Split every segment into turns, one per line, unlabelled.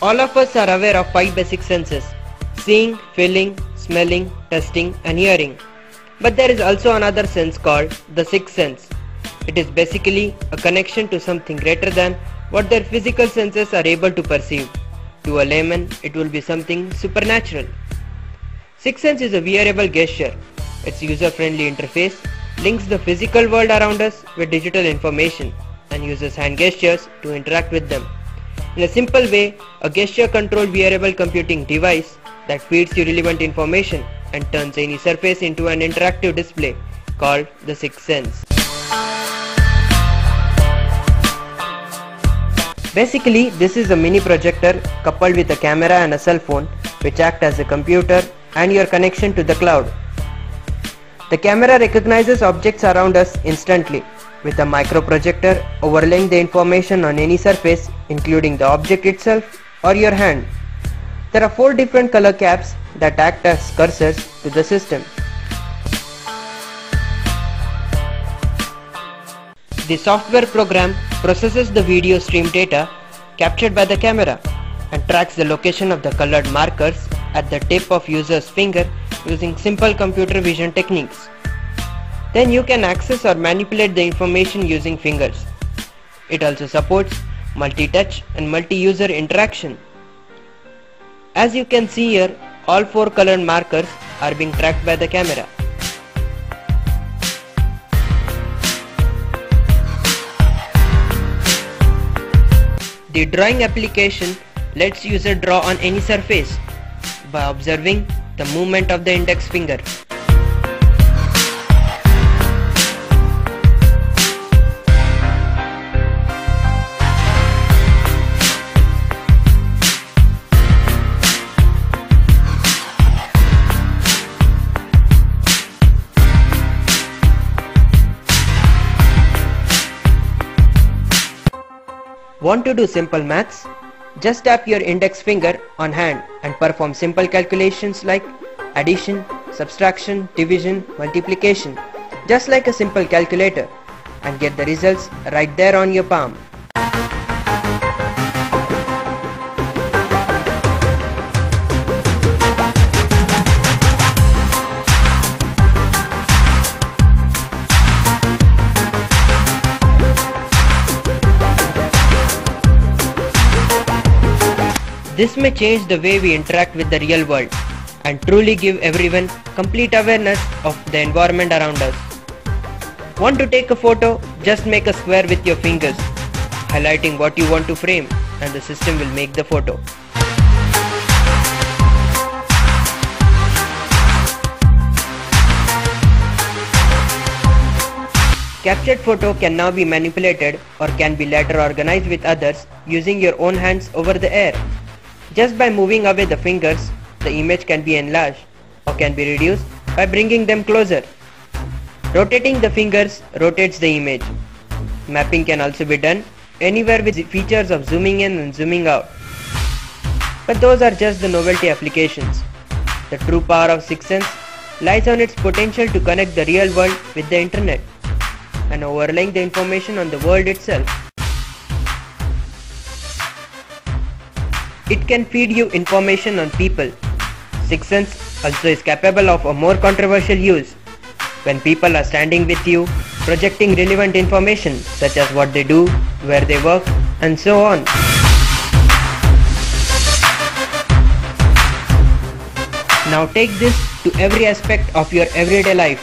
All of us are aware of 5 basic senses: seeing, feeling, smelling, tasting and hearing. But there is also another sense called the sixth sense. It is basically a connection to something greater than what their physical senses are able to perceive. To a layman, it will be something supernatural. Sixth sense is a wearable gesture. Its user-friendly interface links the physical world around us with digital information and uses hand gestures to interact with them. In a simple way, a gesture-controlled wearable computing device that feeds you relevant information and turns any surface into an interactive display called the sixth sense. Basically, this is a mini projector coupled with a camera and a cell phone which act as a computer and your connection to the cloud. The camera recognizes objects around us instantly, with a microprojector overlaying the information on any surface, including the object itself or your hand. There are 4 different color caps that act as cursors to the system. The software program processes the video stream data captured by the camera and tracks the location of the colored markers at the tip of user's finger using simple computer vision techniques. Then you can access or manipulate the information using fingers. It also supports multi-touch and multi-user interaction. As you can see here, all 4 colored markers are being tracked by the camera. The drawing application lets user draw on any surface by observing the movement of the index finger. Want to do simple maths? Just tap your index finger on hand and perform simple calculations like addition, subtraction, division, multiplication, just like a simple calculator, and get the results right there on your palm. This may change the way we interact with the real world and truly give everyone complete awareness of the environment around us. Want to take a photo? Just make a square with your fingers, highlighting what you want to frame, and the system will make the photo. Captured photo can now be manipulated or can be later organized with others using your own hands over the air. Just by moving away the fingers, the image can be enlarged or can be reduced by bringing them closer. Rotating the fingers rotates the image. Mapping can also be done anywhere with the features of zooming in and zooming out. But those are just the novelty applications. The true power of sixth sense lies on its potential to connect the real world with the internet and overlaying the information on the world itself. It can feed you information on people. Sixth sense also is capable of a more controversial use when people are standing with you, projecting relevant information such as what they do, where they work, and so on. Now take this to every aspect of your everyday life.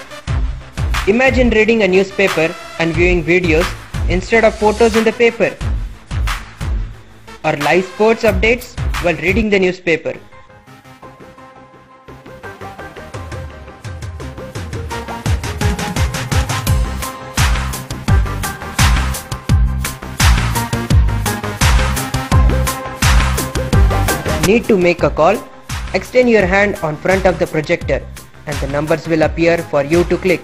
Imagine reading a newspaper and viewing videos instead of photos in the paper, or live sports updates while reading the newspaper. Need to make a call? Extend your hand on front of the projector and the numbers will appear for you to click.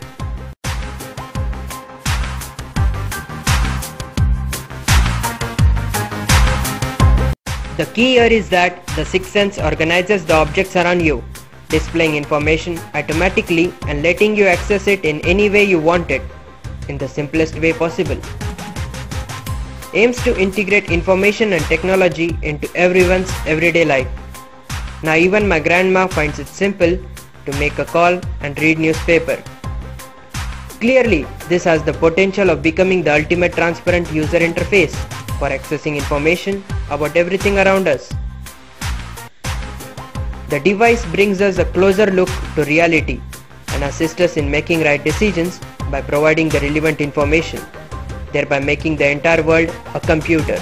The key here is that the sixth sense organizes the objects around you, displaying information automatically and letting you access it in any way you want it, in the simplest way possible. aims to integrate information and technology into everyone's everyday life. Now even my grandma finds it simple to make a call and read newspaper. Clearly, this has the potential of becoming the ultimate transparent user interface for accessing information about everything around us. The device brings us a closer look to reality and assists us in making right decisions by providing the relevant information, thereby making the entire world a computer.